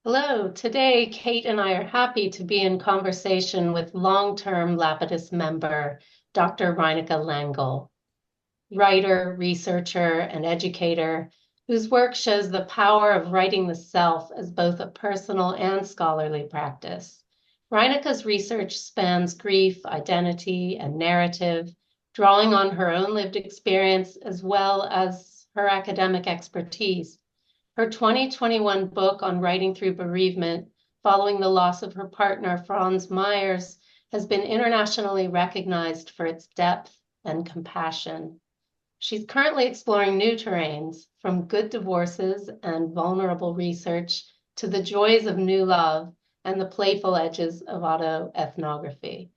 Hello, today Kate and I are happy to be in conversation with long-term Lapidus member Dr. Reinekke Lengelle, writer, researcher, and educator whose work shows the power of writing the self as both a personal and scholarly practice. Reinekke's research spans grief, identity, and narrative, drawing on her own lived experience as well as her academic expertise. Her 2021 book on writing through bereavement, following the loss of her partner, Franz Myers, has been internationally recognized for its depth and compassion. She's currently exploring new terrains, from good divorces and vulnerable research to the joys of new love and the playful edges of autoethnography.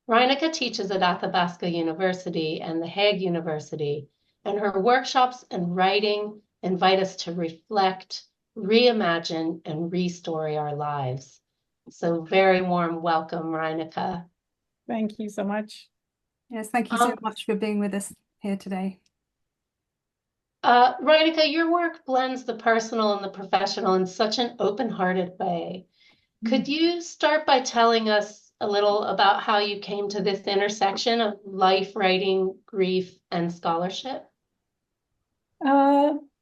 Reinekke teaches at Athabasca University and the Hague University, and her workshops and writing invite us to reflect, reimagine, and restory our lives. So very warm welcome, Reinekke. Thank you so much. Yes, thank you so much for being with us here today. Reinekke, your work blends the personal and the professional in such an open-hearted way. Could you start by telling us a little about how you came to this intersection of life, writing, grief, and scholarship?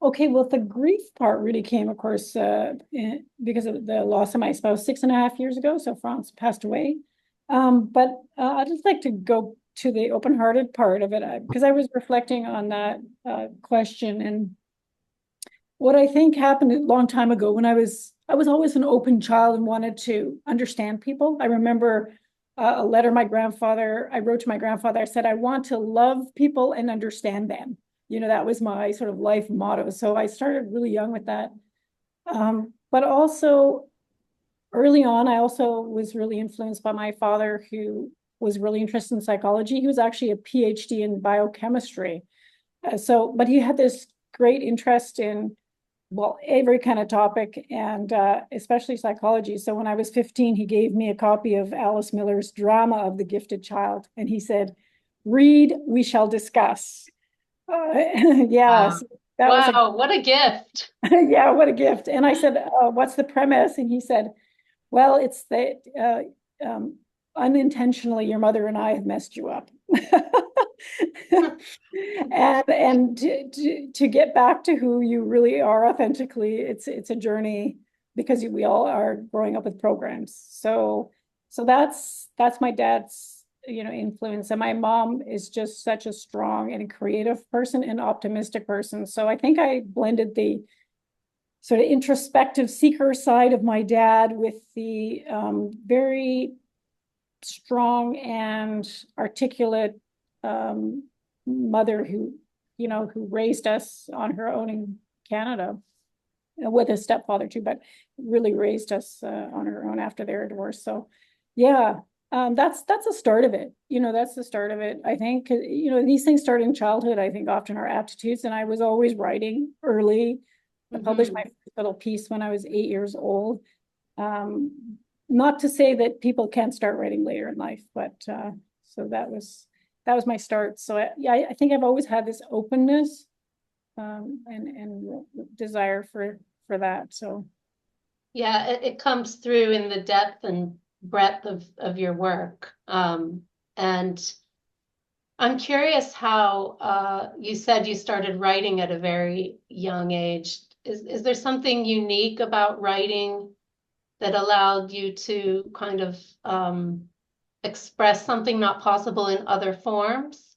Okay, well, the grief part really came, of course, because of the loss of my spouse 6.5 years ago. So Franz passed away. But I'd just like to go to the open-hearted part of it because I was reflecting on that question. And what I think happened a long time ago when I was always an open child and wanted to understand people. I remember a letter I wrote to my grandfather. I said, I want to love people and understand them. That was my sort of life motto. So I started really young with that. But also early on, I also was really influenced by my father, who was really interested in psychology. He was actually a PhD in biochemistry. But he had this great interest in, well, every kind of topic, and especially psychology. So when I was 15, he gave me a copy of Alice Miller's Drama of the Gifted Child. And he said, read, we shall discuss. Yes, that was Wow, what a gift. yeah, what a gift. And I said, what's the premise? And he said, well, it's that unintentionally your mother and I have messed you up. And to get back to who you really are authentically, it's a journey, because we all are growing up with programs. So that's my dad's influence. And my mom is just such a strong and creative person and optimistic person. So I think I blended the sort of introspective seeker side of my dad with the very strong and articulate mother who raised us on her own in Canada, with a stepfather too, but really raised us on her own after their divorce. So yeah, that's the start of it. That's the start of it. I think, these things start in childhood, I think, often our aptitudes. And I was always writing early. I published my first little piece when I was 8 years old. Not to say that people can't start writing later in life, but so that was my start. So I think I've always had this openness and desire for that. So Yeah, it comes through in the depth and breadth of your work. And I'm curious how you said you started writing at a very young age. Is there something unique about writing that allowed you to kind of express something not possible in other forms?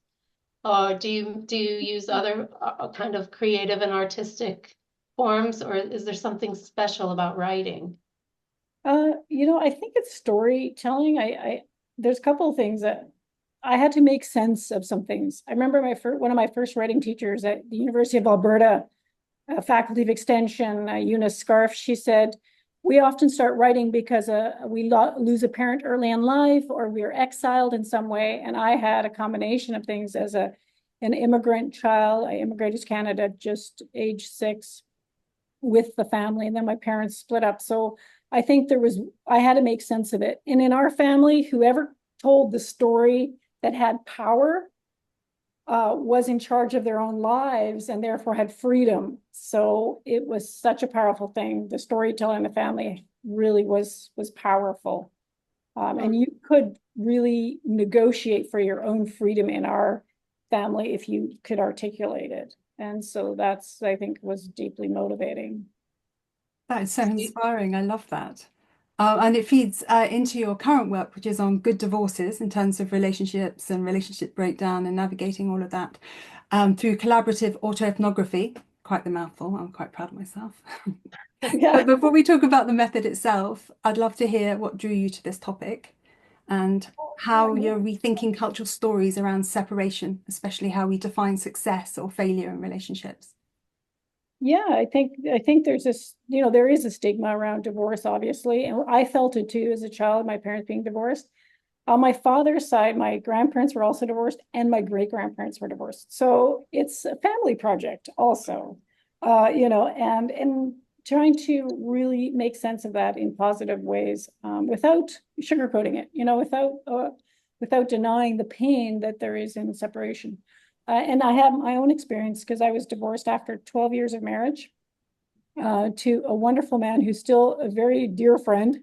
Or do you use other kind of creative and artistic forms, or is there something special about writing? I think it's storytelling. There's a couple of things that I had to make sense of some things. I remember one of my first writing teachers at the University of Alberta, faculty of extension, Eunice Scarf. She said, we often start writing because we lose a parent early in life, or we are exiled in some way. And I had a combination of things. As an immigrant child, I immigrated to Canada just age 6 with the family, and then my parents split up. So I think I had to make sense of it. And in our family, whoever told the story that had power was in charge of their own lives and therefore had freedom. So it was such a powerful thing. The storytelling in the family really was powerful. And you could really negotiate for your own freedom in our family if you could articulate it. And so that's, I think, was deeply motivating. That is so inspiring. I love that. And it feeds into your current work, which is on good divorces in terms of relationships and relationship breakdown and navigating all of that through collaborative autoethnography. Quite the mouthful. I'm quite proud of myself. Yeah. But before we talk about the method itself, I'd love to hear what drew you to this topic and how you're rethinking cultural stories around separation, especially how we define success or failure in relationships. Yeah, I think there's this, there is a stigma around divorce, obviously. And I felt it too as a child, my parents being divorced. On my father's side, my grandparents were also divorced and my great-grandparents were divorced. So it's a family project also, and trying to really make sense of that in positive ways, without sugarcoating it, without denying the pain that there is in separation. And I have my own experience because I was divorced after 12 years of marriage to a wonderful man who's still a very dear friend.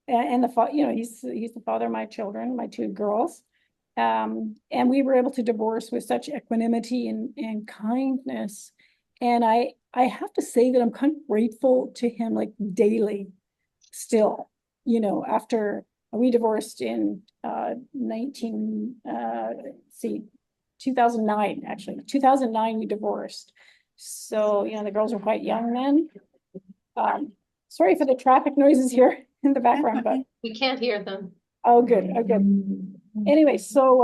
And he's the father of my children, my two girls. And we were able to divorce with such equanimity and kindness. And I have to say that I'm kind of grateful to him like daily still, after we divorced in 2009, actually. 2009, we divorced. So, the girls were quite young then. Sorry for the traffic noises here in the background, but We can't hear them. oh, good. Oh, good. Anyway, so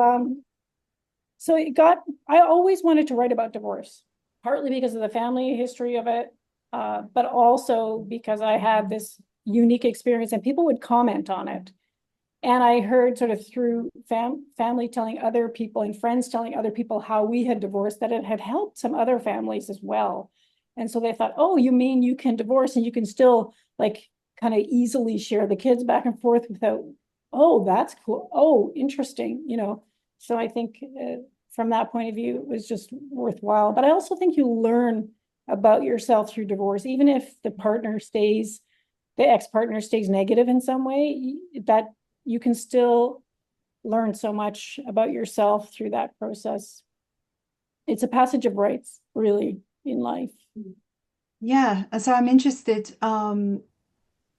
I always wanted to write about divorce, partly because of the family history of it, but also because I had this unique experience and people would comment on it. And I heard sort of through family telling other people and friends telling other people how we had divorced, that it had helped some other families as well. And so they thought, oh, you mean you can divorce and you can still like kind of easily share the kids back and forth without, oh, that's cool. Oh, interesting. So I think from that point of view, it was just worthwhile. But I also think you learn about yourself through divorce, even if the ex-partner stays negative in some way, that you can still learn so much about yourself through that process. It's a passage of rights, really, in life. Yeah, and so I'm interested on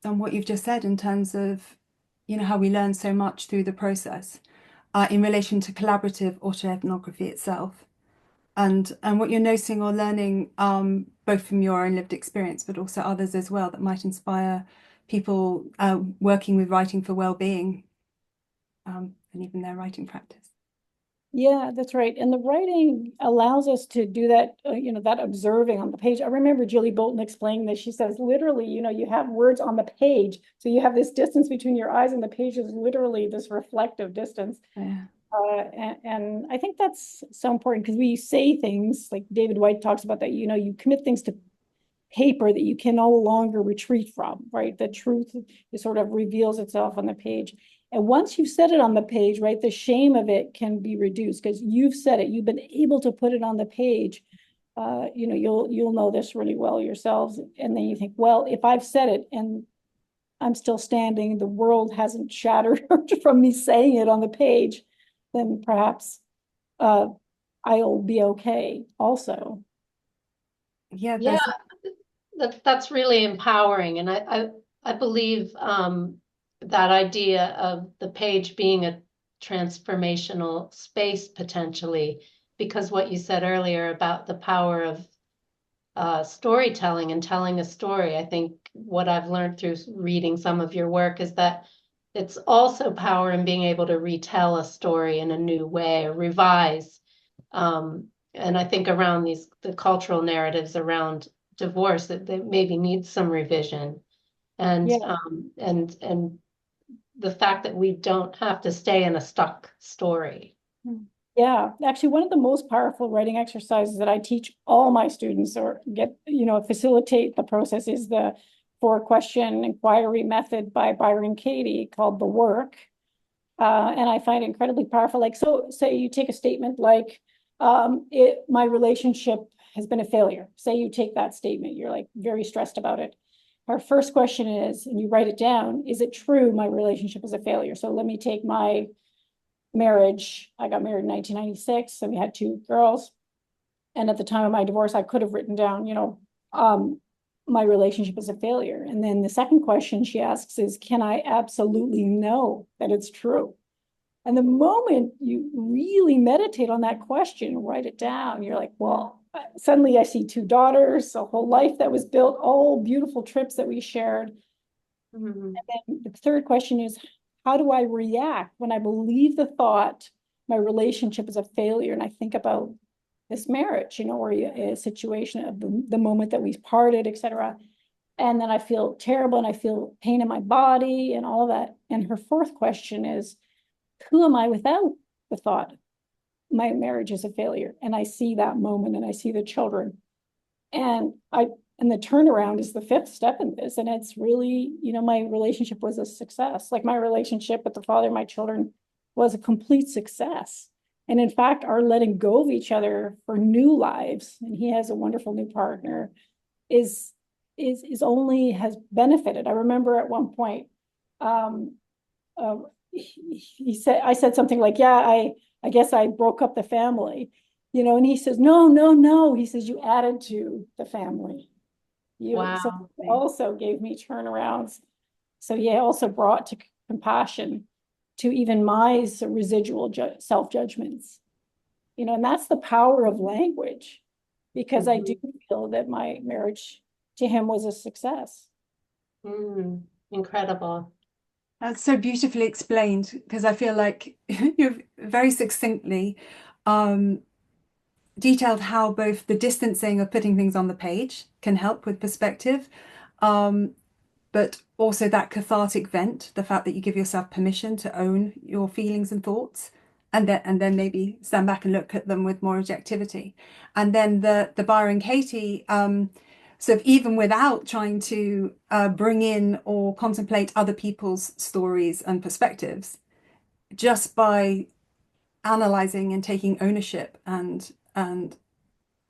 what you've just said in terms of, how we learn so much through the process in relation to collaborative autoethnography itself. And what you're noticing or learning both from your own lived experience, but also others as well, that might inspire people working with writing for well-being and even their writing practice. Yeah, that's right. And the writing allows us to do that, that observing on the page. I remember Julie Bolton explaining this. She says, literally, you have words on the page. So you have this distance between your eyes and the page is literally this reflective distance. Yeah. And I think that's so important because we say things like David White talks about that, you commit things to paper that you can no longer retreat from, right? The truth is sort of reveals itself on the page. And once you've said it on the page, right, the shame of it can be reduced because you've said it, you've been able to put it on the page. You'll know this really well yourselves. And then you think, well, if I've said it and I'm still standing, the world hasn't shattered from me saying it on the page, then perhaps I'll be okay also. Yeah, That's really empowering. And I believe that idea of the page being a transformational space potentially, because what you said earlier about the power of storytelling and telling a story, I think what I've learned through reading some of your work is that it's also power in being able to retell a story in a new way or revise. And I think around the cultural narratives around divorce that maybe needs some revision. And Yeah. And the fact that we don't have to stay in a stuck story. Yeah, actually, one of the most powerful writing exercises that I teach all my students or facilitate the process is the 4-question inquiry method by Byron Katie called The Work. And I find it incredibly powerful. Like, so say you take a statement like, my relationship has been a failure. Say you take that statement, you're like very stressed about it. Our first question is, and you write it down, is it true my relationship is a failure? So let me take my marriage. I got married in 1996 and we had 2 girls. And at the time of my divorce, I could have written down, my relationship is a failure. And then the second question she asks is, can I absolutely know that it's true? And the moment you really meditate on that question and write it down, you're like, well, suddenly I see 2 daughters, a whole life that was built, all beautiful trips that we shared. Mhm. And then the third question is, how do I react when I believe the thought my relationship is a failure? And I think about this marriage, or a situation of the moment that we parted, etc. And then I feel terrible and I feel pain in my body and all that. And her fourth question is, who am I without the thought my marriage is a failure? And I see that moment and I see the children. And the turnaround is the fifth step in this. And it's really, my relationship was a success. Like my relationship with the father of my children was a complete success. And in fact, our letting go of each other for new lives, and he has a wonderful new partner, is only has benefited. I remember at one point, I said something like, yeah, I guess I broke up the family, and he says, no. He says, you added to the family. So Wow. also gave me turnarounds. So he also brought to compassion to even my residual self-judgments, and that's the power of language, because I do feel that my marriage to him was a success. Incredible. That's so beautifully explained, because I feel like you've very succinctly detailed how both the distancing of putting things on the page can help with perspective, but also that cathartic vent, the fact that you give yourself permission to own your feelings and thoughts, and then maybe stand back and look at them with more objectivity. And then the Byron Katie, so even without trying to bring in or contemplate other people's stories and perspectives, just by analyzing and taking ownership and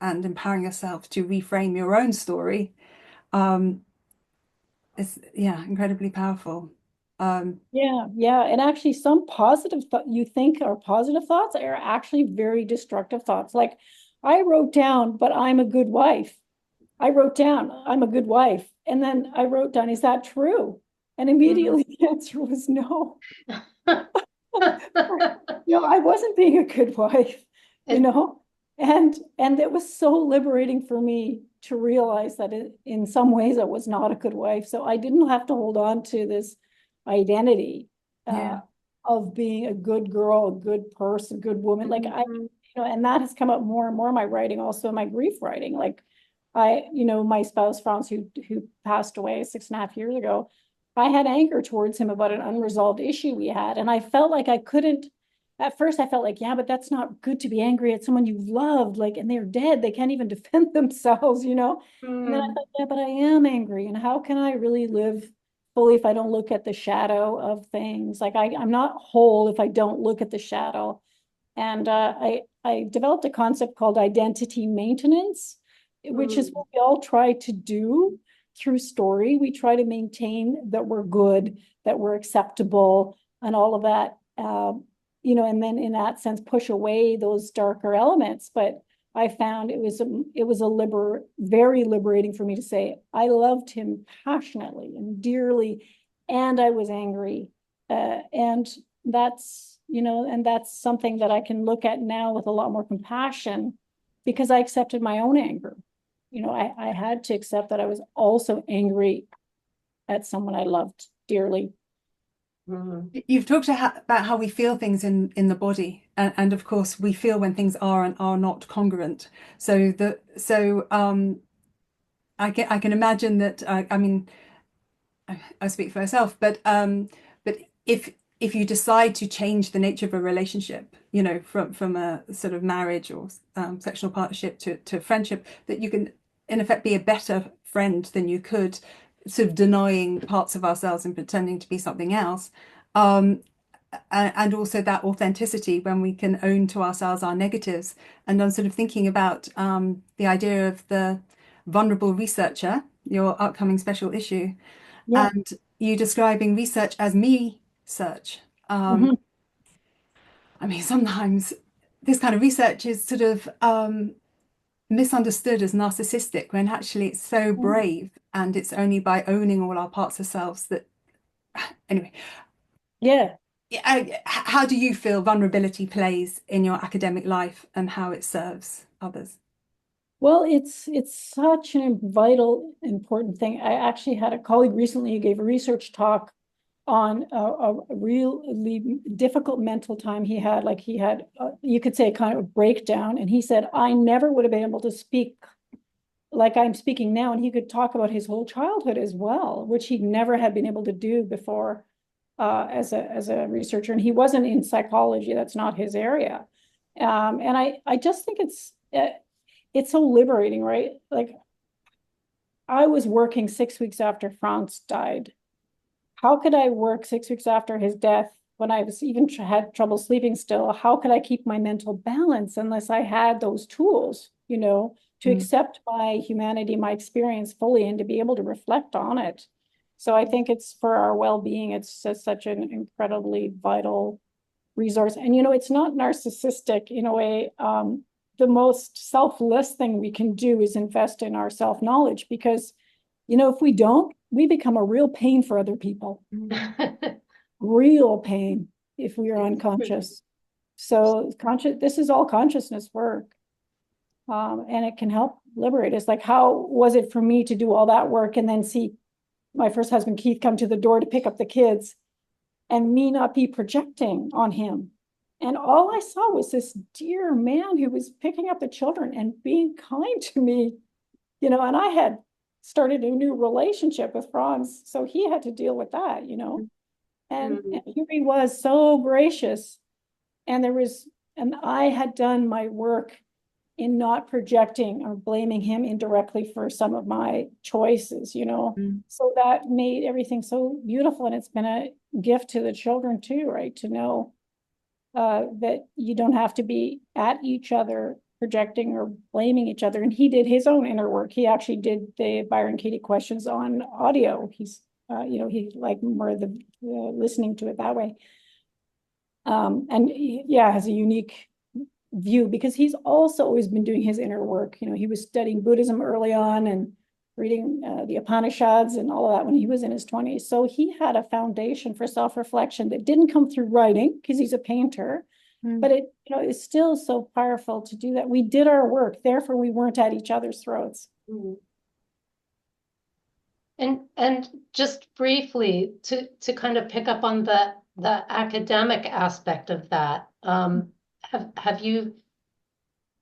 empowering yourself to reframe your own story, is incredibly powerful. Yeah. And actually some positive you think are positive thoughts are actually very destructive thoughts. Like I wrote down, but I'm a good wife. I wrote down, I'm a good wife. And then I wrote down, is that true? And immediately the answer was no. I wasn't being a good wife, And it was so liberating for me to realize that in some ways I was not a good wife. So I didn't have to hold on to this identity of being a good girl, a good person, good woman. Like and that has come up more and more in my writing, also in my grief writing. Like my spouse, Franz, who passed away 6.5 years ago, I had anger towards him about an unresolved issue we had. And I felt like I couldn't, at first I felt like, yeah, but that's not good to be angry at someone you've loved, like, and they're dead. They can't even defend themselves, And then I thought, yeah, but I am angry. And how can I really live fully if I don't look at the shadow of things? Like I'm not whole if I don't look at the shadow. And I developed a concept called identity maintenance, which is what we all try to do through story. We try to maintain that we're good, that we're acceptable, and all of that. And then in that sense, push away those darker elements. But I found it was very liberating for me to say I loved him passionately and dearly, and I was angry, and that's something that I can look at now with a lot more compassion, because I accepted my own anger. I had to accept that I was also angry at someone I loved dearly. You've talked about how we feel things in the body, and of course we feel when things are and are not congruent. I can imagine that. I mean, I speak for myself, but if you decide to change the nature of a relationship, from a sort of marriage or sexual partnership to friendship, that you can in effect be a better friend than you could sort of denying parts of ourselves and pretending to be something else. and also that authenticity when we can own to ourselves our negatives. And I'm sort of thinking about the idea of the vulnerable researcher, your upcoming special issue, Yeah. and you describing research as me search. Mhm. I mean, sometimes this kind of research is sort of misunderstood as narcissistic when actually it's so brave, and it's only by owning all our parts of selves that, anyway. Yeah. How do you feel vulnerability plays in your academic life and how it serves others? Well, it's such a vital, important thing. I actually had a colleague recently who gave a research talk on a really difficult mental time he had. Like he had, you could say, kind of a breakdown. And he said, I never would have been able to speak like I'm speaking now. And he could talk about his whole childhood as well, which he never had been able to do before as a researcher. And he wasn't in psychology. That's not his area. And I just think it's so liberating, right? Like I was working 6 weeks after Franz died. How could I work 6 weeks after his death when I was even had trouble sleeping still? How could I keep my mental balance unless I had those tools, to accept my humanity, my experience fully, and to be able to reflect on it? So I think it's for our well-being. It's just such an incredibly vital resource. And, it's not narcissistic in a way. The most selfless thing we can do is invest in our self-knowledge because, if we don't, we become a real pain for other people. Real pain if we are unconscious. So this is all consciousness work. And it can help liberate us. Like, how was it for me to do all that work and then see my first husband, Keith, come to the door to pick up the kids and me not be projecting on him? And all I saw was this dear man who was picking up the children and being kind to me, and I had started a new relationship with Franz, so he had to deal with that, and here he was so gracious. And I had done my work in not projecting or blaming him indirectly for some of my choices, so that made everything so beautiful. And it's been a gift to the children too, right? To know that you don't have to be at each other projecting or blaming each other. And he did his own inner work. He actually did the Byron Katie questions on audio. He's he liked more the listening to it that way. And has a unique view because he's also always been doing his inner work. He was studying Buddhism early on and reading the Upanishads and all of that when he was in his 20s. So he had a foundation for self-reflection that didn't come through writing because he's a painter, but it is still so powerful to do that. We did our work, therefore we weren't at each other's throats. And just briefly to kind of pick up on the academic aspect of that,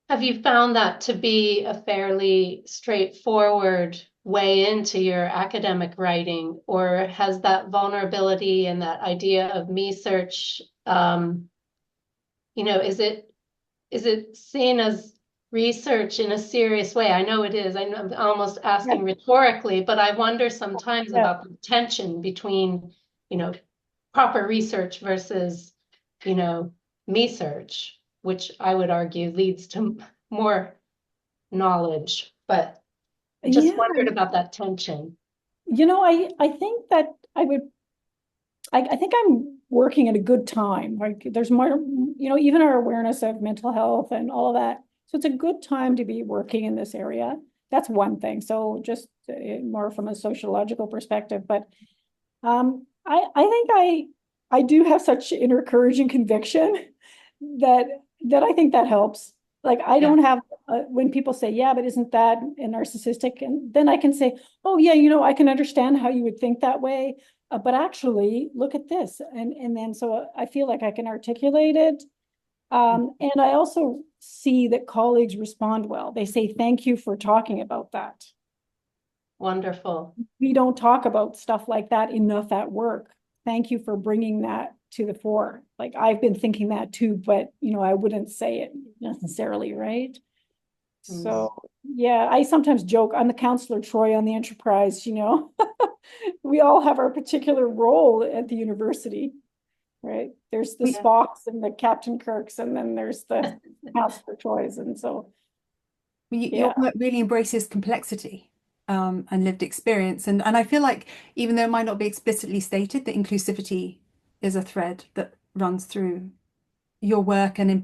have you found that to be a fairly straightforward way into your academic writing, or has that vulnerability and that idea of me search, is it seen as research in a serious way? I know it is. I'm almost asking rhetorically, but I wonder sometimes about the tension between, proper research versus, me search, which I would argue leads to more knowledge, but I just wondered about that tension. I think that I think I'm working at a good time. Like there's more, even our awareness of mental health and all of that. So it's a good time to be working in this area. That's one thing. So just more from a sociological perspective, but I think I do have such inner courage and conviction that I think that helps. Like I don't have when people say, yeah, but isn't that a narcissistic? And then I can say, oh yeah, I can understand how you would think that way. But actually look at this. And then, so I feel like I can articulate it. And I also see that colleagues respond well. They say, thank you for talking about that. Wonderful. We don't talk about stuff like that enough at work. Thank you for bringing that to the fore. Like I've been thinking that too, but I wouldn't say it necessarily, right? So yeah, I sometimes joke, I'm the counselor Troy on the Enterprise, we all have our particular role at the university. right? There's the Yeah. Spocks and the Captain Kirks, and then there's the Master Troys. And so, Your yeah. work really embraces complexity and lived experience. And I feel like even though it might not be explicitly stated, that inclusivity is a thread that runs through your work, and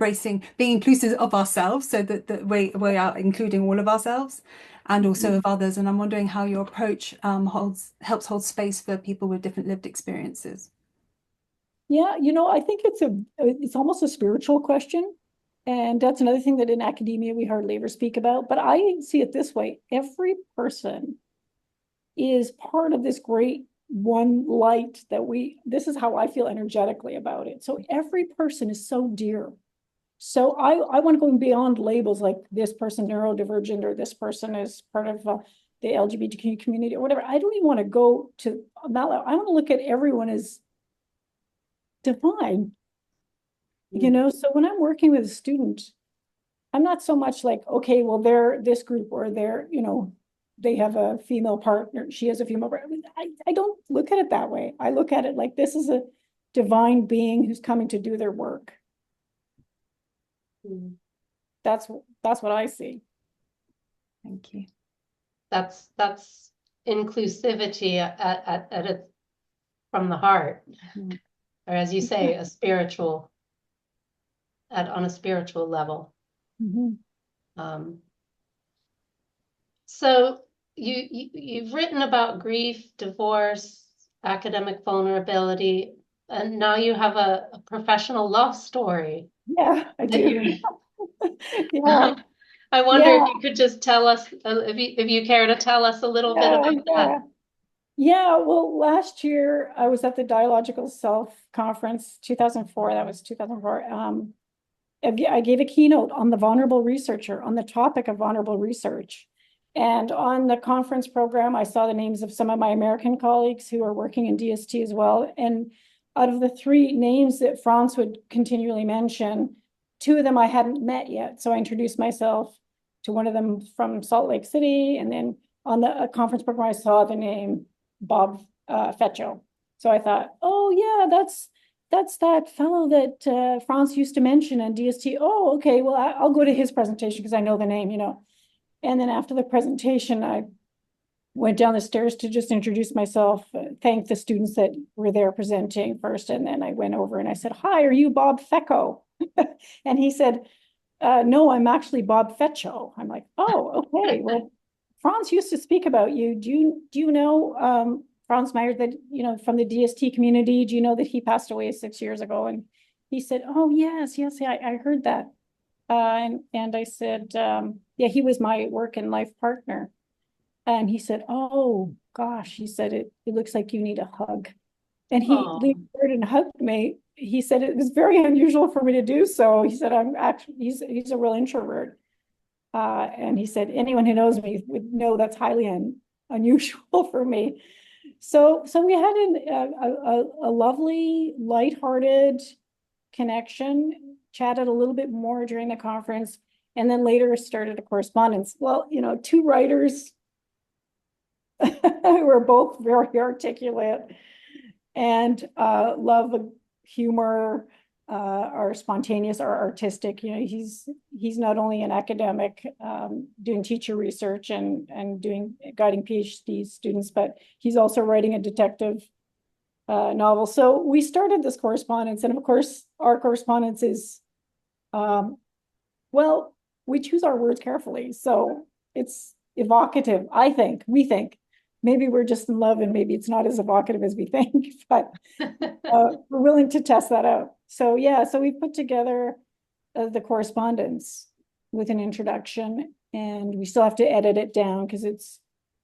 being inclusive of ourselves, so that we are including all of ourselves and also of others. And I'm wondering how your approach helps hold space for people with different lived experiences. Yeah, I think it's almost a spiritual question. And that's another thing that in academia we hardly ever speak about. But I see it this way. Every person is part of this great one light this is how I feel energetically about it. So every person is so dear. So I want to go beyond labels like this person neurodivergent or this person is part of the LGBTQ community or whatever. I don't even want to go to that level. I want to look at everyone as divine. So when I'm working with a student, I'm not so much like, okay, well, they're this group or they have a female partner, she has a female partner. I don't look at it that way. I look at it like this is a divine being who's coming to do their work. That's what I see. Thank you. That's inclusivity at it from the heart, or as you say, on a spiritual level. So you've written about grief, divorce, academic vulnerability, and now you have a professional love story. Yeah, I do. Yeah. I wonder if you could just tell us, if you care to tell us a little bit about that. Yeah, well, last year I was at the Dialogical Self Conference, 2004. That was 2004. I gave a keynote on the vulnerable researcher, on the topic of vulnerable research. And on the conference program, I saw the names of some of my American colleagues who are working in DST as well. And out of the three names that Franz would continually mention, two of them I hadn't met yet. So I introduced myself to one of them from Salt Lake City. And then on the conference program, I saw the name Bob Feccio. So I thought, oh yeah, that's that fellow that Franz used to mention in DST. Oh, okay, well, I'll go to his presentation because I know the name, And then after the presentation, I went down the stairs to just introduce myself, thank the students that were there presenting first. And then I went over and I said, hi, are you Bob Feccio? And he said, no, I'm actually Bob Feccio. I'm like, oh, okay. Well, Franz used to speak about you. Do you know Franz Meyer, that, from the DST community? Do you know that he passed away 6 years ago? And he said, oh, yes, I heard that. And I said, yeah, he was my work and life partner. And he said, oh, gosh, he said, it looks like you need a hug. And he leaned forward and hugged me. He said it was very unusual for me to do so. He said, he's a real introvert. And he said, anyone who knows me would know that's highly unusual for me. So we had a lovely, lighthearted connection, chatted a little bit more during the conference, and then later started a correspondence. Well, two writers who are both very articulate and love humor, are spontaneous, are artistic. He's not only an academic doing teacher research and guiding PhD students, but he's also writing a detective novel. So we started this correspondence, and of course, our correspondence is, well, we choose our words carefully. So it's evocative, we think. Maybe we're just in love and maybe it's not as evocative as we think, but we're willing to test that out. So yeah, so we put together the correspondence with an introduction, and we still have to edit it down because it's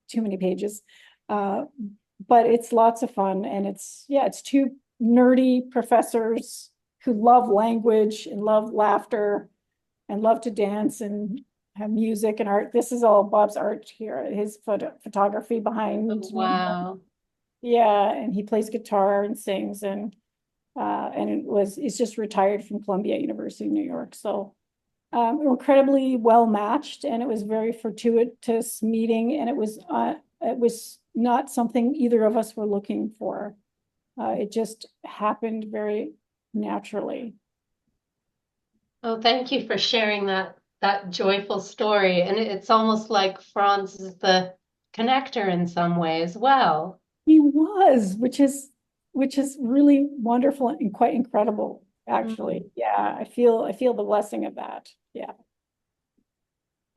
too many pages. But it's lots of fun, and it's two nerdy professors who love language and love laughter and love to dance and have music and art. This is all Bob's art here, his photography behind. Wow. Yeah, and he plays guitar and sings, and he's just retired from Columbia University in New York. So incredibly well matched, and it was very fortuitous meeting, and it was not something either of us were looking for. It just happened very naturally. Oh, thank you for sharing that joyful story. And it's almost like Franz is the connector in some way as well. He was, which is really wonderful and quite incredible, actually. Mm. Yeah, I feel the blessing of that. Yeah.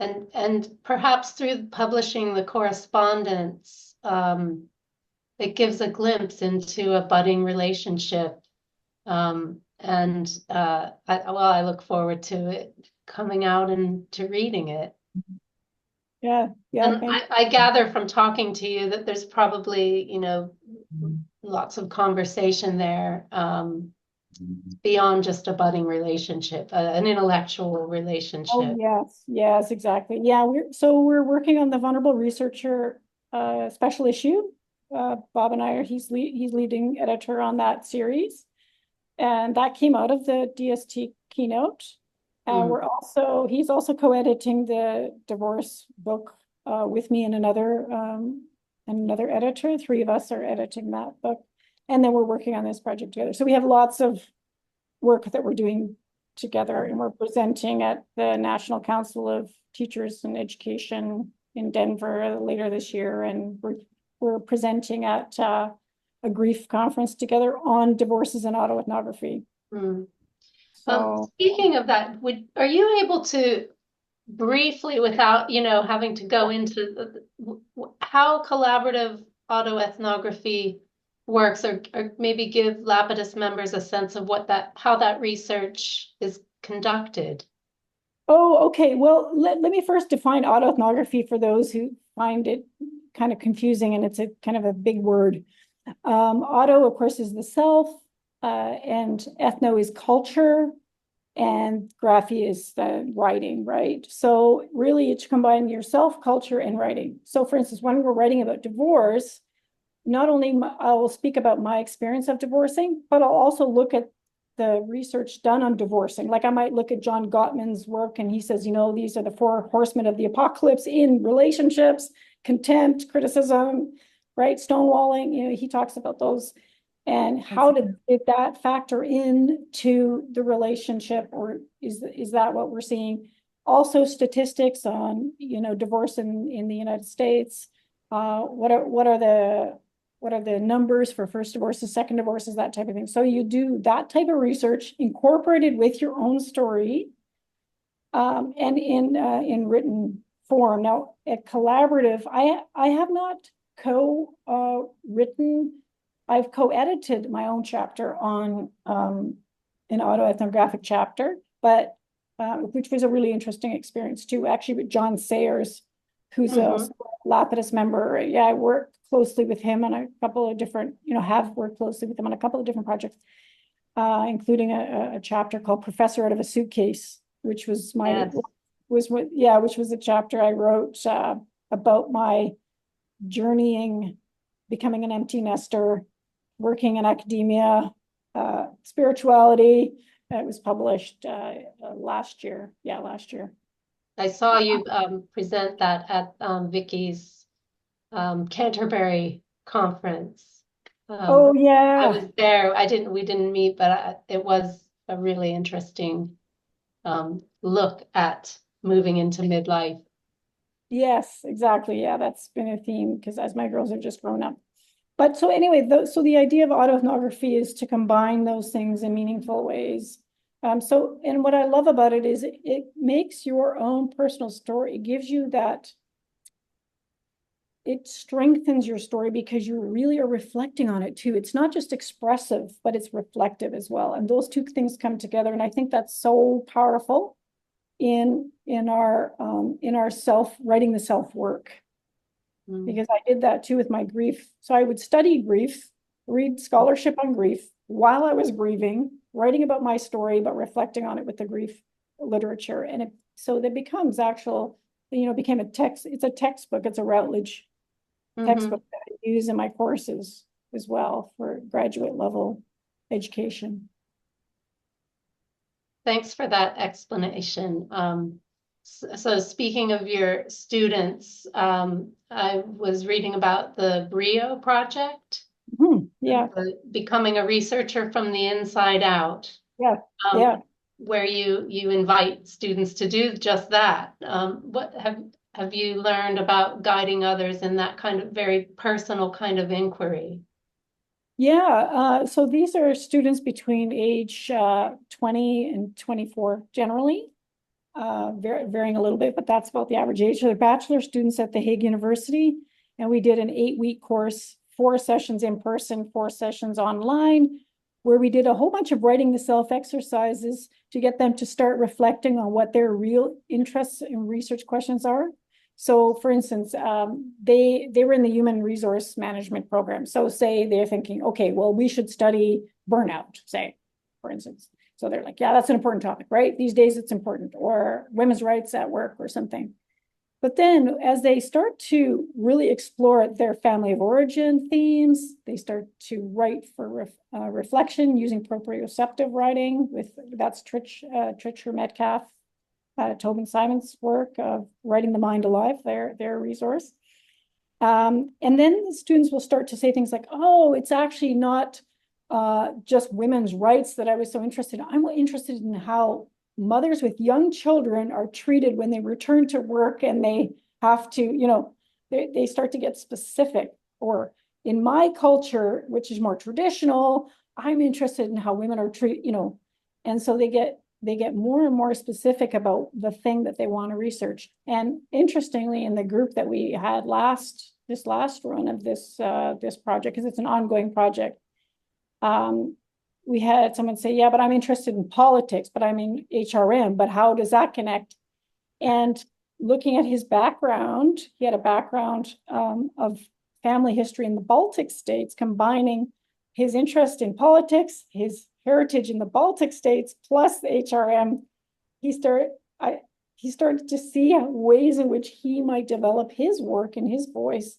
And perhaps through publishing the correspondence, it gives a glimpse into a budding relationship. I look forward to it coming out and to reading it. Yeah, yeah, And thank I gather from talking to you that there's probably, lots of conversation there, beyond just a budding relationship, an intellectual Oh, relationship. yes, yes, exactly. Yeah, we're working on the vulnerable researcher special issue. Bob and I are he's leading editor on that series. And that came out of the DST keynote. Mm. He's also co-editing the divorce book with me and another editor. Three of us are editing that book. And then we're working on this project together. So we have lots of work that we're doing together, and we're presenting at the National Council of Teachers and Education in Denver later this year. And we're presenting at a grief conference together on divorces and autoethnography. Mm. So, Speaking of that, are you able to briefly, without having to go into how collaborative autoethnography works, or maybe give Lapidus members a sense of how that research is conducted? oh, okay. Well, let me first define autoethnography for those who find it kind of confusing, and it's a kind of a big word. Auto, of course, is the self, and ethno is culture, and graphy is the writing, right? So really it's combining your self, culture, and writing. So for instance, when we're writing about divorce, not only I will speak about my experience of divorcing, but I'll also look at the research done on divorcing. Like I might look at John Gottman's work, and he says, these are the four horsemen of the apocalypse in relationships: contempt, criticism, right? Stonewalling, he talks about those. And how did that factor in to the relationship, or is that what we're seeing? Also statistics on, divorce in the United States. What are the numbers for first divorces, second divorces, that type of thing. So you do that type of research incorporated with your own story, and in written form. Now at collaborative, I have not written. I've co-edited my own chapter on an autoethnographic chapter, but which was a really interesting experience too, actually, with John Sayers, who's a Lapidus member. Yeah, I work closely with him on a couple of different, have worked closely with him on a couple of different projects, including a chapter called Professor Out of a Suitcase, which was which was a chapter I wrote about my journeying, becoming an empty nester, working in academia, spirituality. It was published last year. Yeah, last year. I saw you present that at Vicky's Canterbury conference. Oh yeah, I was there. We didn't meet, but it was a really interesting look at moving into midlife. yes, exactly. Yeah, that's been a theme because as my girls have just grown up. But so anyway, so the idea of autoethnography is to combine those things in meaningful ways. And what I love about it is it makes your own personal story. It gives you that, it strengthens your story because you really are reflecting on it too. It's not just expressive, but it's reflective as well. And those two things come together. And I think that's so powerful in our writing the self work. Because I did that too with my grief. So I would study grief, read scholarship on grief while I was grieving, writing about my story, but reflecting on it with the grief literature. And so that becomes became a text. It's a textbook. It's a Routledge textbook that I use in my courses as well for graduate level education. Thanks for that explanation. So speaking of your students, I was reading about the BRIO project. Yeah, becoming a researcher from the inside out, yeah, yeah. where you invite students to do just that. What have you learned about guiding others in that kind of very personal kind of inquiry? Yeah, so these are students between age 20 and 24 generally, varying a little bit, but that's about the average age. They're bachelor students at the Hague University, and we did an 8-week course, 4 sessions in person, 4 sessions online, where we did a whole bunch of writing the self exercises to get them to start reflecting on what their real interests and research questions are. So for instance, they were in the human resource management program. So say they're thinking, okay, well, we should study burnout, say, for instance. So they're like, yeah, that's an important topic, right? These days it's important, or women's rights at work or something. But then as they start to really explore their family of origin themes, they start to write for reflection using proprioceptive writing that's Tricher Metcalf, Tobin Simon's work of Writing the Mind Alive, their resource. And then the students will start to say things like, oh, it's actually not just women's rights that I was so interested in. I'm interested in how mothers with young children are treated when they return to work and they have to, they start to get specific. Or in my culture, which is more traditional, I'm interested in how women are treated, and so they get more and more specific about the thing that they want to research. And interestingly, in the group that we had this last run of this project, because it's an ongoing project, we had someone say, yeah, but I'm interested in politics, but I'm in HRM, but how does that connect? And looking at his background, he had a background of family history in the Baltic states, combining his interest in politics, his heritage in the Baltic states, plus the HRM. He started to see ways in which he might develop his work and his voice,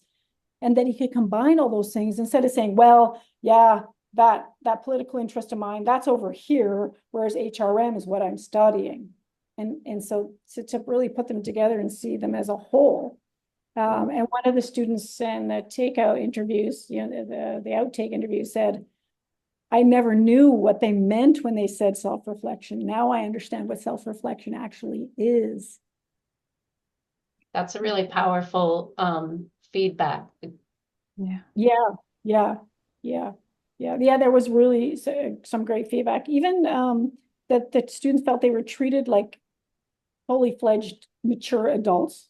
and then he could combine all those things instead of saying, well, yeah, that political interest of mine, that's over here, whereas HRM is what I'm studying. And so to really put them together and see them as a whole. And one of the students in the takeout interviews, the outtake interview said, I never knew what they meant when they said self-reflection. Now I understand what self-reflection actually is. That's a really powerful feedback. Yeah. There was really some great feedback. Even that the students felt they were treated like fully fledged mature adults.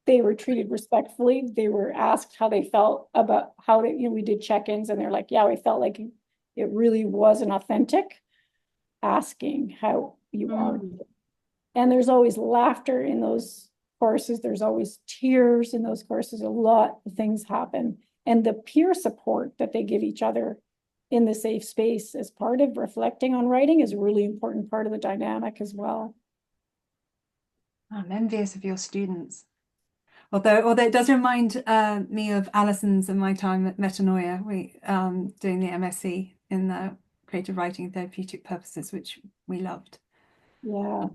They were treated respectfully. They were asked how they felt about how we did check-ins, and they're like, yeah, we felt like it really was an authentic asking how you are. And there's always laughter in those courses. There's always tears in those courses. A lot of things happen. And the peer support that they give each other in the safe space as part of reflecting on writing is a really important part of the dynamic as well. I'm envious of your students. Although it does remind me of Alison's and my time at Metanoia, doing the MSc in the creative writing and therapeutic purposes, which we loved. Yeah.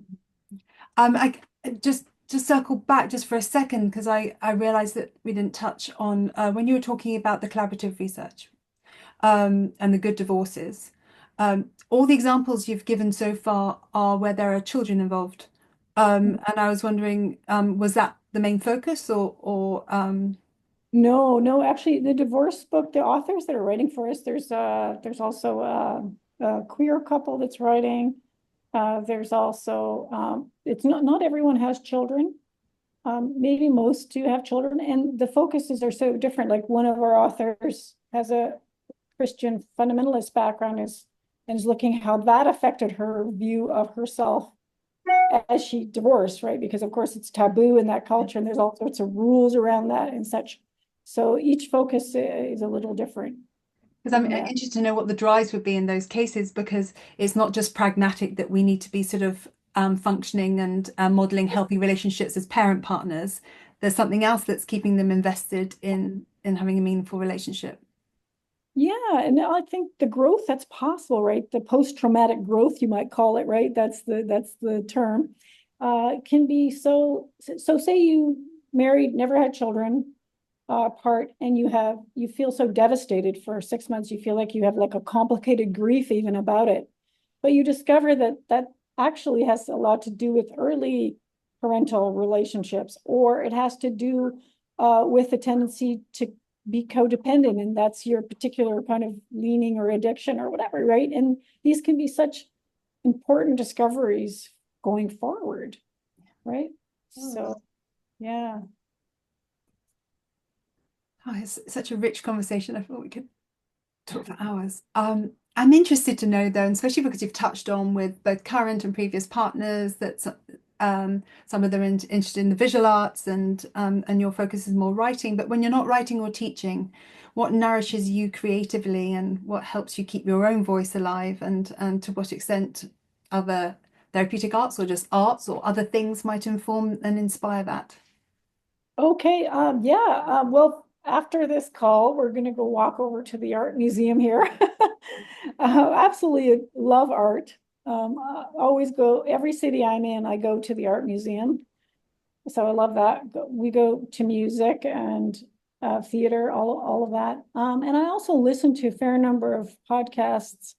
I just circle back just for a second, because I realized that we didn't touch on when you were talking about the collaborative research and the good divorces. All the examples you've given so far are where there are children involved. And I was wondering, was that the main focus or No, actually the divorce book, the authors that are writing for us, there's also a queer couple that's writing. There's also it's not everyone has children. Maybe most do have children, and the focuses are so different. Like one of our authors has a Christian fundamentalist background and is looking how that affected her view of herself as she divorced, right? Because of course it's taboo in that culture, and there's all sorts of rules around that and such. So each focus is a little different. because I'm interested to know what the drives would be in those cases, because it's not just pragmatic that we need to be sort of functioning and modeling healthy relationships as parent partners. There's something else that's keeping them invested in having a meaningful relationship. Yeah, and I think the growth that's possible, right? The post-traumatic growth, you might call it, right? That's the term. Can be so say you married, never had children, part, and you feel so devastated for 6 months. You feel like you have like a complicated grief even about it, but you discover that actually has a lot to do with early parental relationships, or it has to do with a tendency to be codependent, and that's your particular kind of leaning or addiction or whatever, right? And these can be such important discoveries going forward, right? So, yeah. Oh, it's such a rich conversation. I thought we could talk for hours. I'm interested to know though, and especially because you've touched on with both current and previous partners that some of them are interested in the visual arts, and your focus is more writing. But when you're not writing or teaching, what nourishes you creatively, and what helps you keep your own voice alive, and to what extent other therapeutic arts or just arts or other things might inform and inspire that? Okay, yeah, well, after this call, we're gonna go walk over to the art museum here. Absolutely love art. Always go, every city I'm in, I go to the art museum. So I love that. We go to music and theater, all of that. And I also listen to a fair number of podcasts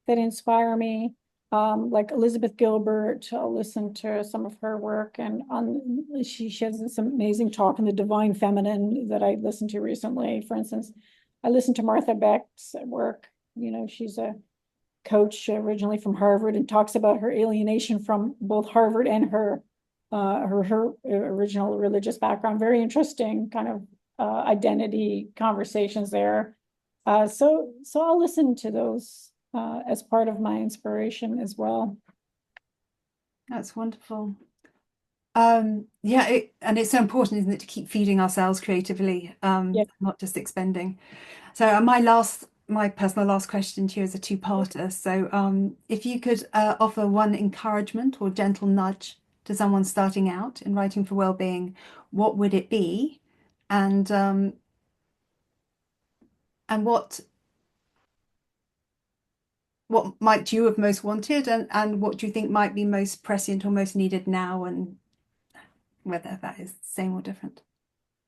that inspire me. Like Elizabeth Gilbert, I'll listen to some of her work, and she has this amazing talk on the divine feminine that I listened to recently. For instance, I listened to Martha Beck's work. She's a coach originally from Harvard, and talks about her alienation from both Harvard and her original religious background. Very interesting kind of identity conversations there. So I'll listen to those as part of my inspiration as well. That's wonderful. Yeah, and it's so important, isn't it, to keep feeding ourselves creatively, Yeah. not just expending. So my personal last question to you is a two-parter. So if you could offer one encouragement or gentle nudge to someone starting out in writing for well-being, what would it be? And what might you have most wanted, and what do you think might be most prescient or most needed now, and whether that is the same or different?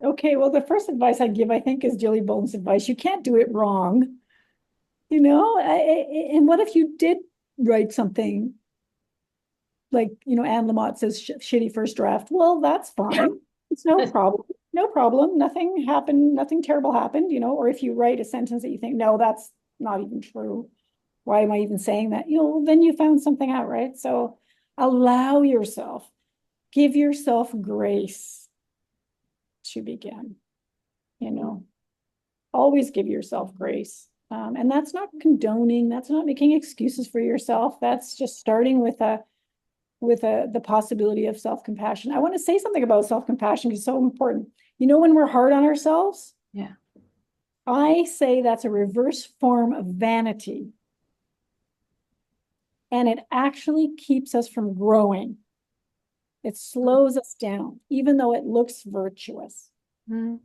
Okay, well, the first advice I give, I think, is Jilly Bolton's advice. You can't do it wrong. And what if you did write something like, Anne Lamott says, shitty first draft? Well, that's fine. It's no problem. No problem. Nothing happened. Nothing terrible happened, or if you write a sentence that you think, no, that's not even true. Why am I even saying that? Then you found something out, right? So allow yourself, give yourself grace to begin, always give yourself grace. And that's not condoning, that's not making excuses for yourself. That's just starting with the possibility of self-compassion. I want to say something about self-compassion because it's so important. When we're hard on ourselves, Yeah. I say that's a reverse form of vanity. And it actually keeps us from growing. It slows us down, even though it looks virtuous. Mm.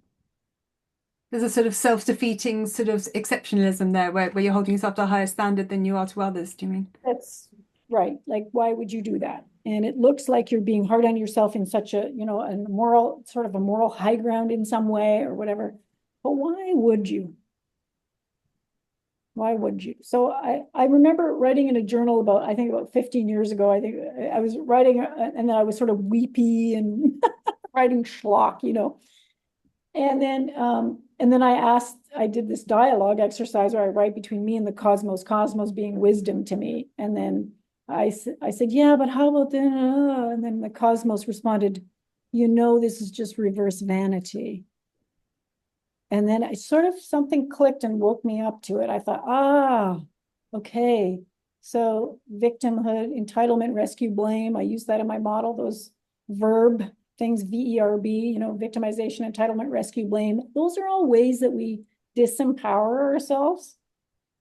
There's a sort of self-defeating sort of exceptionalism there, where you're holding yourself to a higher standard than you are to others, do you mean? That's right. Like, why would you do that? And it looks like you're being hard on yourself in such a moral high ground in some way or whatever. But why would you? Why would you? So I remember writing in a journal I think about 15 years ago, I think I was writing, and then I was sort of weepy and writing schlock, And then I did this dialogue exercise where I write between me and the cosmos being wisdom to me. And then I said, yeah, but how about that? And then the cosmos responded, this is just reverse vanity. And then I sort of, something clicked and woke me up to it. I thought, okay. So victimhood, entitlement, rescue, blame. I use that in my model, those verb things, VERB, victimization, entitlement, rescue, blame. Those are all ways that we disempower ourselves.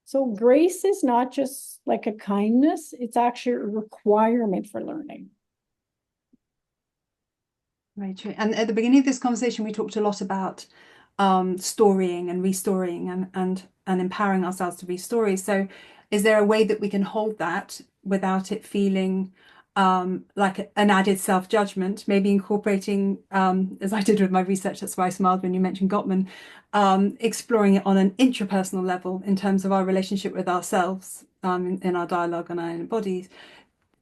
So grace is not just like a kindness, it's actually a requirement for learning. Very true. And at the beginning of this conversation, we talked a lot about storying and restorying and empowering ourselves to restory. So is there a way that we can hold that without it feeling like an added self-judgment, maybe incorporating, as I did with my research, that's why I smiled when you mentioned Gottman, exploring it on an intrapersonal level in terms of our relationship with ourselves, in our dialogue and our inner bodies,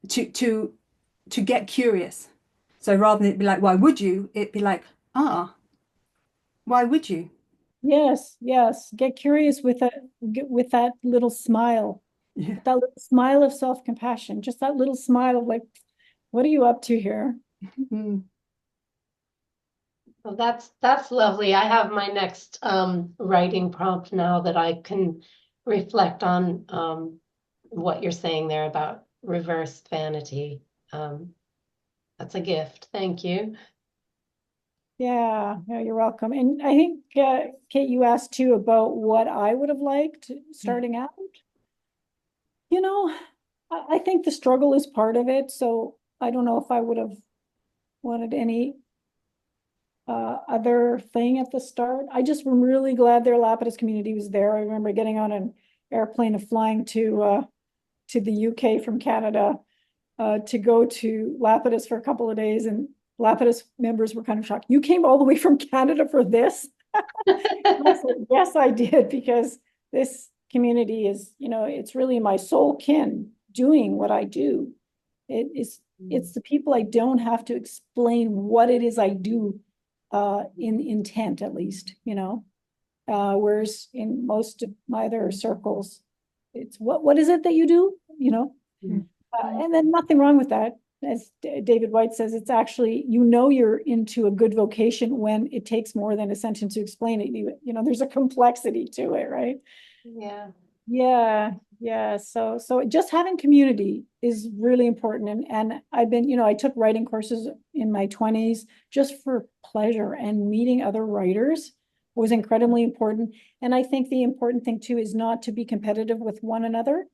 to get curious. So rather than it be like, why would you? It'd be like, why would you? Yes, yes. Get curious with that little smile, Yeah. that little smile of self-compassion, just that little smile of like, what are you up to here? Mm. Well, that's lovely. I have my next writing prompt now that I can reflect on what you're saying there about reverse vanity. That's a gift. Thank you. Yeah, no, you're welcome. And I think, Kate, you asked too about what I would have liked starting out. You know, I think the struggle is part of it. So I don't know if I would have wanted any other thing at the start. I just am really glad their Lapidus community was there. I remember getting on an airplane and flying to the UK from Canada to go to Lapidus for a couple of days, and Lapidus members were kind of shocked. You came all the way from Canada for this? I said, yes, I did, because this community is, it's really my soul kin doing what I do. It's the people I don't have to explain what it is I do, in intent, at least, whereas in most of my other circles, it's what is it that you do, and then nothing wrong with that. As David White says, it's actually, you're into a good vocation when it takes more than a sentence to explain it. There's a complexity to it, right? Yeah. Yeah. So just having community is really important. And I've been, I took writing courses in my 20s just for pleasure, and meeting other writers was incredibly important. And I think the important thing too is not to be competitive with one another.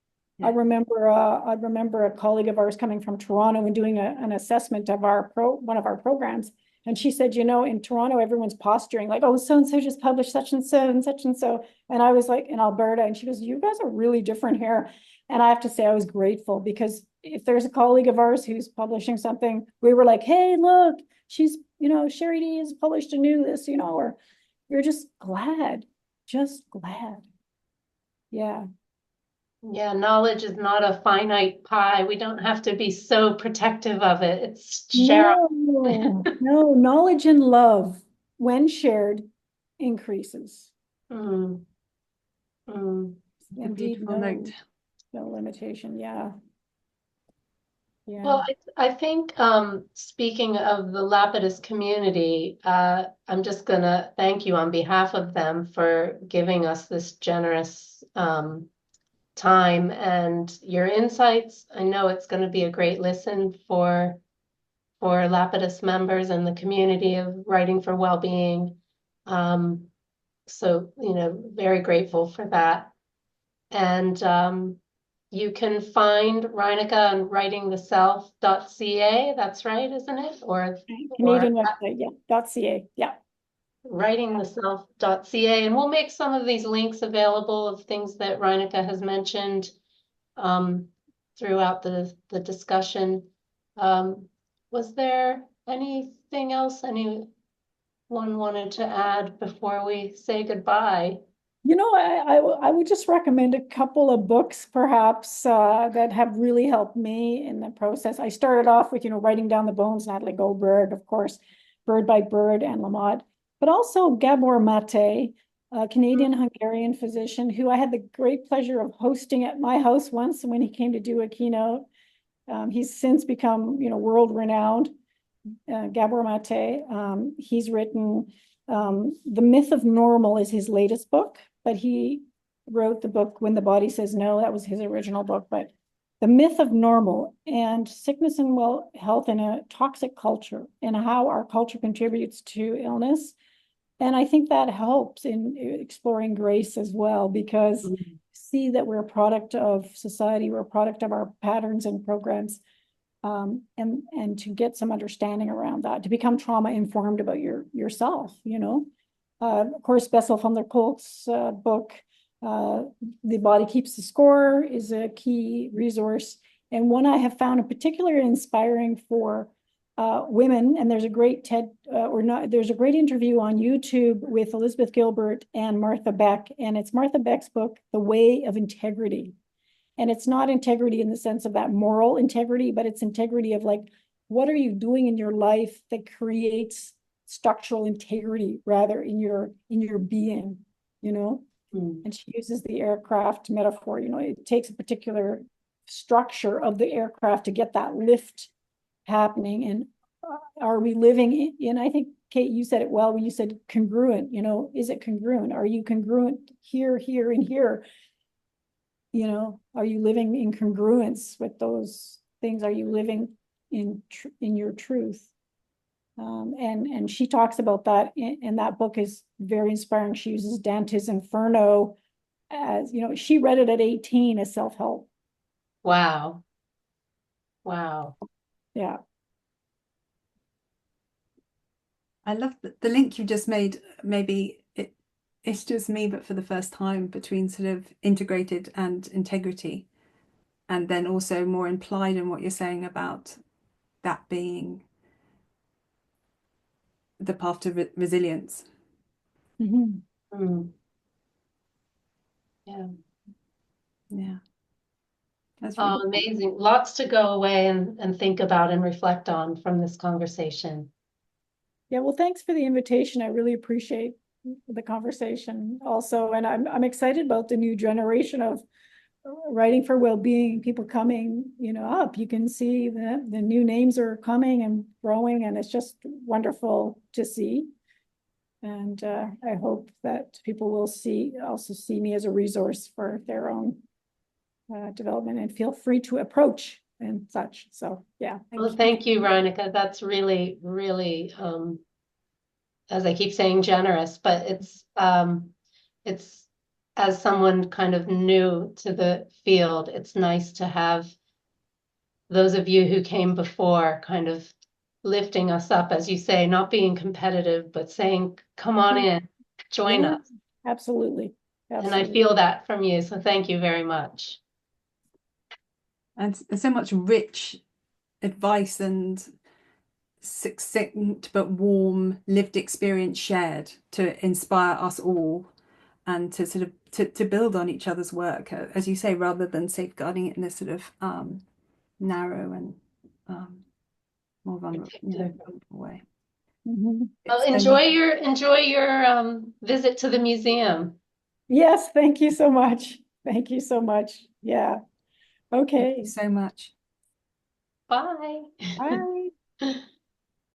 I remember a colleague of ours coming from Toronto and doing an assessment of one of our programs. And she said, in Toronto, everyone's posturing like, oh, so-and-so just published such and so and such and so. And I was like, in Alberta, and she goes, you guys are really different here. And I have to say, I was grateful, because if there's a colleague of ours who's publishing something, we were like, hey, look, she's, Sherry D has published a new this, or you're just glad. Yeah. Yeah, knowledge is not a finite pie. We don't have to be so protective of it. It's shareable. No, knowledge and love, when shared, increases. Mm, mm. Indeed, Beautiful note. no limitation. Yeah. Well, I think speaking of the Lapidus community, I'm just going to thank you on behalf of them for giving us this generous time and your insights. I know it's going to be a great listen for Lapidus members and the community of Writing for Wellbeing. So, very grateful for that. And you can find Reinekke on writingtheself.ca. That's right, isn't it? Or Canadian website, yeah, .ca, yeah. writingtheself.ca. And we'll make some of these links available of things that Reinekke has mentioned throughout the discussion. Was there anything else anyone wanted to add before we say goodbye? I would just recommend a couple of books, perhaps, that have really helped me in the process. I started off with, Writing Down the Bones, Natalie Goldberg, of course, Bird by Bird, and Lamott, but also Gabor Mate, a Canadian-Hungarian physician who I had the great pleasure of hosting at my house once when he came to do a keynote. He's since become, world-renowned. Gabor Mate. He's written The Myth of Normal is his latest book, but he wrote the book When the Body Says No. That was his original book, but The Myth of Normal and Sickness and Health in a Toxic Culture, and how our culture contributes to illness. And I think that helps in exploring grace as well, because see that we're a product of society, we're a product of our patterns and programs. And to get some understanding around that, to become trauma informed about yourself, of course, Bessel van der Kolk's book, The Body Keeps the Score, is a key resource. And one I have found in particular inspiring for women, and there's a great there's a great interview on YouTube with Elizabeth Gilbert and Martha Beck, and it's Martha Beck's book, The Way of Integrity. And it's not integrity in the sense of that moral integrity, but it's integrity of like, what are you doing in your life that creates structural integrity rather in your being, you know? And she uses the aircraft metaphor, you know, it takes a particular structure of the aircraft to get that lift happening. And are we living in, I think, Kate, you said it well when you said congruent, you know, is it congruent? Are you congruent here, here, and here? You know, are you living in congruence with those things? Are you living in your truth? And she talks about that, and that book is very inspiring. She uses Dante's Inferno as, you know, she read it at 18 as self-help. Wow. Wow. Yeah. I love the link you just made. Maybe it's just me, but for the first time, between sort of integrated and integrity, and then also more implied in what you're saying about that being the path to resilience. Mm. Yeah. Yeah. That's really Oh, amazing. Lots to go away and think about and reflect on from this conversation. Yeah, well, thanks for the invitation. I really appreciate the conversation also. And I'm excited about the new generation of writing for well-being, people coming, you know, up. You can see that the new names are coming and growing, and it's just wonderful to see. And I hope that people will also see me as a resource for their own development, and feel free to approach and such. So yeah. Well, thank you, Reinekke. That's really, really, as I keep saying, generous, but it's as someone kind of new to the field, it's nice to have those of you who came before kind of lifting us up, as you say, not being competitive, but saying, come on in, join us. Absolutely. And I feel that from you. So thank you very much. And so much rich advice and succinct but warm lived experience shared to inspire us all, and to sort of to build on each other's work, as you say, rather than safeguarding it in this sort of narrow and more vulnerable, way. Well, enjoy your visit to the museum. Yes, thank you so much. Thank you so much. Yeah. Okay. Thank you so much. Bye. Bye.